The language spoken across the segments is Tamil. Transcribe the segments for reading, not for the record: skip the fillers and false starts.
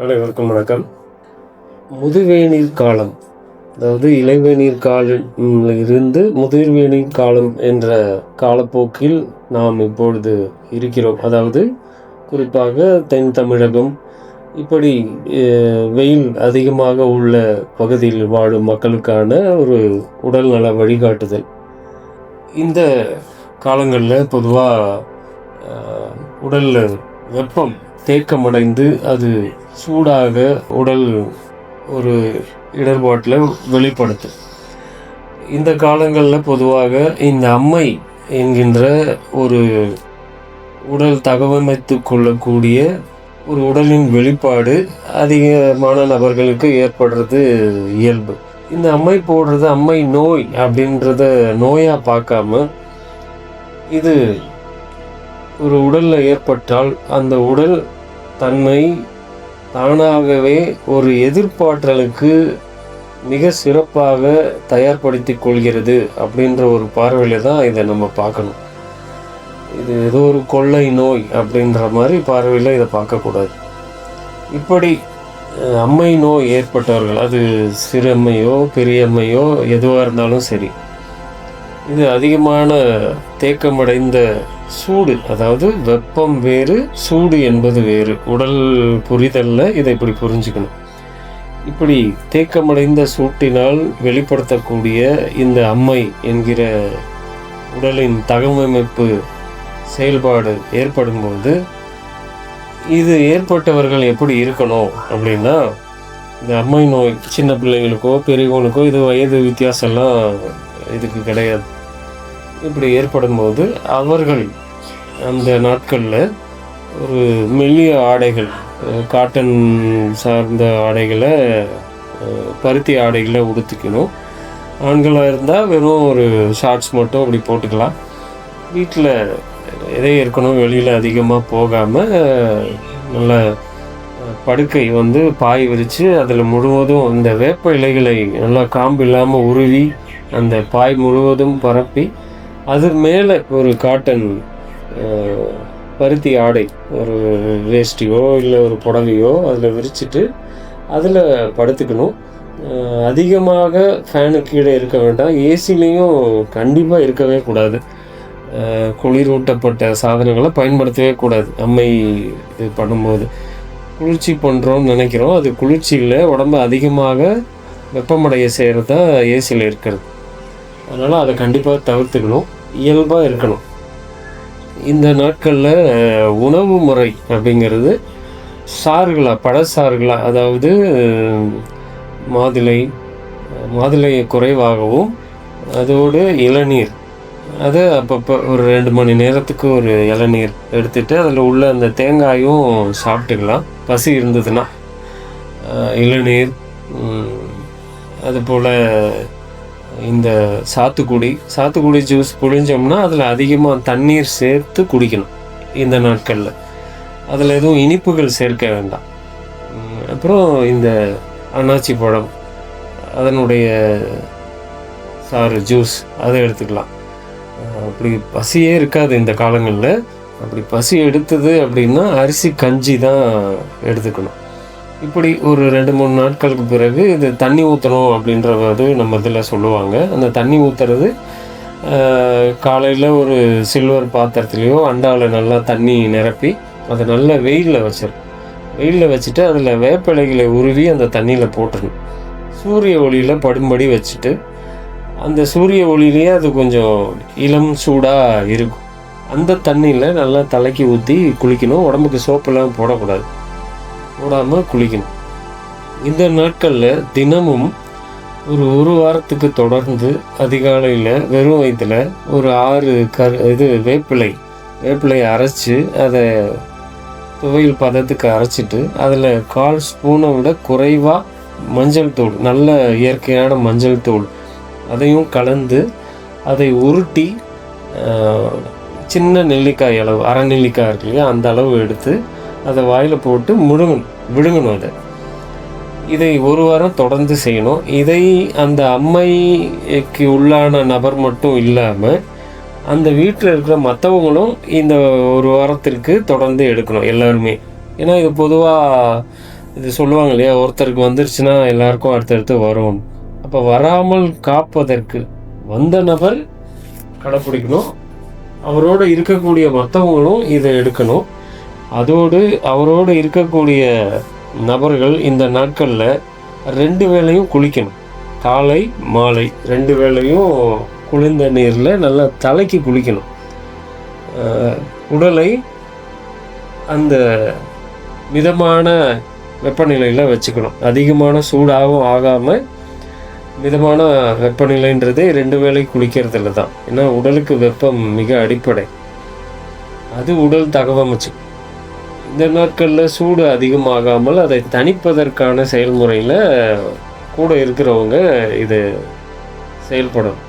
அனைவருக்கும் வணக்கம். முதுவேநீர் காலம், அதாவது இளைவேநீர் காலம் இருந்து முதிர்வேநீர் காலம் என்ற காலப்போக்கில் நாம் இப்பொழுது இருக்கிறோம். அதாவது குறிப்பாக தென் தமிழகம் இப்படி வெயில் அதிகமாக உள்ள பகுதியில் வாழும் மக்களுக்கான ஒரு உடல்நல வழிகாட்டுதல். இந்த காலங்களில் பொதுவாக உடலில் வெப்பம் தேக்கமடைந்து அது சூடாக உடல் ஒரு இடர்பாட்டில் வெளிப்படுத்தும். இந்த காலங்களில் பொதுவாக இந்த அம்மை என்கின்ற ஒரு உடல் தகவமைத்து கொள்ளக்கூடிய ஒரு உடலின் வெளிப்பாடு அதிகமான நபர்களுக்கு ஏற்படுறது இயல்பு. இந்த அம்மை போடுறது அம்மை நோய் அப்படின்றத நோயாக பார்க்காம, இது ஒரு உடலில் ஏற்பட்டால் அந்த உடல் தன்னை தானாகவே ஒரு எதிர்ப்பாற்றலுக்கு மிக சிறப்பாக தயார்படுத்தி கொள்கிறது அப்படின்ற ஒரு பார்வையில் தான் இதை நம்ம பார்க்கணும். இது ஏதோ ஒரு கொள்ளை நோய் அப்படின்ற மாதிரி பார்வையில் இதை பார்க்கக்கூடாது. இப்படி அம்மை நோய் ஏற்பட்டவர்கள், அது சிறம்மையோ பெரியம்மையோ எதுவாக இருந்தாலும் சரி, இது அதிகமான தேக்கமடைந்த சூடு, அதாவது வெப்பம் வேறு சூடு என்பது வேறு. உடல் புரிதலில் இதை இப்படி புரிஞ்சுக்கணும். இப்படி தேக்கமடைந்த சூட்டினால் வெளிப்படுத்தக்கூடிய இந்த அம்மை என்கிற உடலின் தகவமைப்பு செயல்பாடு ஏற்படும்போது இது ஏற்பட்டவர்கள் எப்படி இருக்கணும் அப்படின்னா, இந்த அம்மை நோய் சின்ன பிள்ளைங்களுக்கோ பெரியவங்களுக்கோ இது வயது வித்தியாசம்லாம் இதுக்கு கிடையாது. இப்படி ஏற்படும்போது அவர்கள் அந்த நாட்களில் ஒரு மெல்லிய ஆடைகள், காட்டன் சார்ந்த ஆடைகளை, பருத்தி ஆடைகளை உடுத்திக்கணும். ஆண்களாக இருந்தால் வெறும் ஒரு ஷார்ட்ஸ் மட்டும் அப்படி போட்டுக்கலாம். வீட்டில் எதே இருக்கணும், வெளியில் அதிகமாக போகாமல் நல்ல படுக்கை பாய் விரித்து அதில் முழுவதும் இந்த வேப்ப இலைகளை நல்லா காம்பு இல்லாமல் உருவி அந்த பாய் முழுவதும் பரப்பி அது மேலே ஒரு காட்டன் பருத்தி ஆடை, ஒரு வேஷ்டியோ இல்லை ஒரு புடவையோ அதில் விரிச்சிட்டு அதில் படுத்துக்கணும். அதிகமாக ஃபேனு கீழே இருக்க வேண்டாம். ஏசிலையும் கண்டிப்பாக இருக்கவே கூடாது. குளிரூட்டப்பட்ட சாதனங்களை பயன்படுத்தவே கூடாது. அம்மை இது பண்ணும்போது குளிர்ச்சி பண்ணுறோன்னு நினைக்கிறோம், அது குளிர்ச்சியில் உடம்பு அதிகமாக வெப்பமடைய செய்கிறது தான் ஏசியில் இருக்கிறது. அதனால் அதை கண்டிப்பாக தவிர்த்துக்கணும், இயல்பாக இருக்கணும். இந்த நாட்களில் உணவு முறை அப்படிங்கிறது சாறுகளாக, பழச்சாறுகளாக, அதாவது மாதுளை குறைவாகவும் அதோடு இளநீர், அதை அப்பப்போ ஒரு 2 மணி நேரத்துக்கு ஒரு இளநீர் எடுத்துகிட்டு அதில் உள்ள அந்த தேங்காயும் சாப்பிட்டுக்கலாம் பசி இருந்ததுன்னா. இளநீர், அதுபோல் இந்த சாத்துக்குடி ஜூஸ் புழிஞ்சோம்னா அதில் அதிகமாக தண்ணீர் சேர்த்து குடிக்கணும் இந்த நாட்களில். அதில் எதுவும் இனிப்புகள் சேர்க்க வேண்டாம். அப்புறம் இந்த அன்னாச்சி பழம், அதனுடைய சாறு ஜூஸ் அதை எடுத்துக்கலாம். அப்படி பசியே இருக்காது இந்த காலங்களில். அப்படி பசி எடுத்தது அப்படின்னா அரிசி கஞ்சி தான் எடுத்துக்கணும். இப்படி ஒரு 2-3 நாட்களுக்கு பிறகு இது தண்ணி ஊற்றணும் அப்படின்றது நம்ம இதில் சொல்லுவாங்க. அந்த தண்ணி ஊற்றுறது காலையில் ஒரு சில்வர் பாத்திரத்துலேயோ அண்டாவில் நல்லா தண்ணி நிரப்பி அதை நல்லா வெயிலில் வச்சுட்டு அதில் வேப்பிலைகளை உருவி அந்த தண்ணியில் போட்டுடணும். சூரிய ஒளியில் படும்படி வச்சுட்டு அந்த சூரிய ஒளியிலேயே அது கொஞ்சம் இளம் சூடாக இருக்கும். அந்த தண்ணியில் நல்லா தலைக்கு ஊற்றி குளிக்கணும். உடம்புக்கு சோப்பெல்லாம் போடாமல் குளிக்கணும். இந்த நாட்களில் தினமும் ஒரு வாரத்துக்கு தொடர்ந்து அதிகாலையில் வெறும் வயிற்றில் ஒரு 6 வேப்பிலை அரைச்சி அதை துவையல் பதத்துக்கு அரைச்சிட்டு அதில் 1/4 ஸ்பூனை விட குறைவாக மஞ்சள் தூள், நல்ல இயற்கையான மஞ்சள் தூள், அதையும் கலந்து அதை உருட்டி சின்ன நெல்லிக்காய் அளவு, அரை நெல்லிக்காய் இருக்கு இல்லையா, அந்த அளவு எடுத்து அதை வாயில் போட்டு விழுங்கணும். இதை 1 வாரம் தொடர்ந்து செய்யணும். இதை அந்த அம்மைக்கு உள்ளான நபர் மட்டும் இல்லாமல் அந்த வீட்டில் இருக்கிற மற்றவங்களும் இந்த 1 வாரத்திற்கு தொடர்ந்து எடுக்கணும் எல்லாருமே. ஏன்னா இது பொதுவாக இது சொல்லுவாங்க இல்லையா, ஒருத்தருக்கு வந்துருச்சுன்னா எல்லாருக்கும் அடுத்தடுத்து வரும். அப்போ வராமல் காப்பதற்கு வந்த நபர் கடைப்பிடிக்கணும், அவரோடு இருக்கக்கூடிய மற்றவங்களும் இதை எடுக்கணும். அதோடு அவரோடு இருக்கக்கூடிய நபர்கள் இந்த நாட்களில் 2 வேளையும் குளிக்கணும். காலை மாலை 2 வேளையும் குளிர்ந்த நீரில் நல்லா தலைக்கு குளிக்கணும். உடலை அந்த மிதமான வெப்பநிலையில் வச்சுக்கணும். அதிகமான சூடாகவும் ஆகாமல் மிதமான வெப்பநிலைன்றதே 2 வேளை குளிக்கிறதுல தான். ஏன்னா உடலுக்கு வெப்பம் மிக அடிப்படை, அது உடல் தகவமைச்சு. இந்த நாட்களில் சூடு அதிகமாகாமல் அதை தணிப்பதற்கான செயல்முறையில் கூட இருக்கிறவங்க இது செயல்படணும்.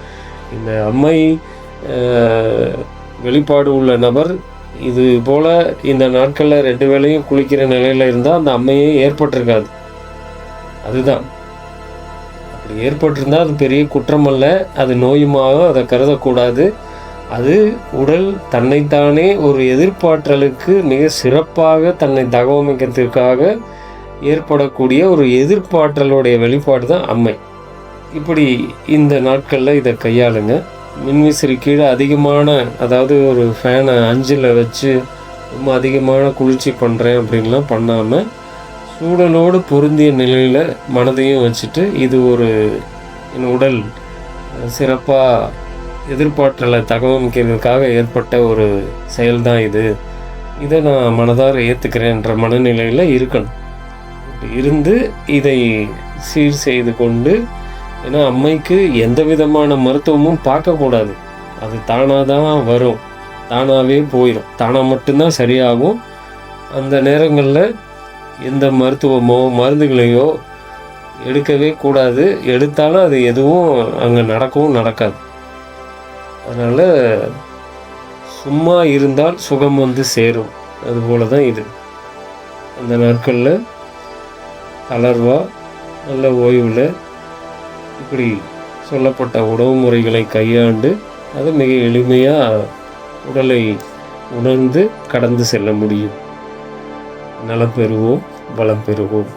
இந்த அம்மை வெளிப்பாடு உள்ள நபர் இது போல் இந்த நாட்களில் 2 வேளையும் குளிக்கிற நிலையில் இருந்தால் அந்த அம்மையே ஏற்பட்டிருக்காது. அதுதான், அப்படி ஏற்பட்டிருந்தால் அது பெரிய குற்றம் அல்ல, அது நோயுமாக அதை கருதக்கூடாது. அது உடல் தன்னைத்தானே ஒரு எதிர்ப்பாற்றலுக்கு மிக சிறப்பாக தன்னை தகவமைக்கிறதுக்காக ஏற்படக்கூடிய ஒரு எதிர்ப்பாற்றலுடைய வெளிப்பாடு தான் அம்மை. இப்படி இந்த நாட்களில் இதை கையாளுங்க. மின்விசிறி கீழே அதிகமான, அதாவது ஒரு ஃபேனை 5ல் வச்சு ரொம்ப அதிகமான குளிர்ச்சி பண்ணுறேன் அப்படின்லாம் பண்ணாமல், சூழலோடு பொருந்திய நிலையில் மனதையும் வச்சுட்டு, இது ஒரு என் உடல் சிறப்பாக எதிர்பார்த்தலை தகவமைக்கிறதுக்காக ஏற்பட்ட ஒரு செயல்தான் இது, இதை நான் மனதார ஏற்றுக்கிறேன்ற மனநிலையில் இருக்கணும். இருந்து இதை சீர் செய்து கொண்டு, ஏன்னா அம்மைக்கு எந்த விதமான மருத்துவமும் பார்க்கக்கூடாது. அது தானாக தான் வரும், தானாகவே போயிடும், தானாக மட்டும்தான் சரியாகும். அந்த நேரங்களில் எந்த மருத்துவமோ மருந்துகளையோ எடுக்கவே கூடாது. எடுத்தாலும் அது எதுவும் அங்கே நடக்கவும் நடக்காது. அதனால் சும்மா இருந்தால் சுகம் வந்து சேரும். அதுபோல தான் இது. அந்த நாட்களில் தளர்வாக நல்ல ஓய்வில் இப்படி சொல்லப்பட்ட உணவு முறைகளை கையாண்டு அது மிக எளிமையாக உடலை உணர்ந்து கடந்து செல்ல முடியும். நலம் பெறுவோம், வளம் பெறுவோம்.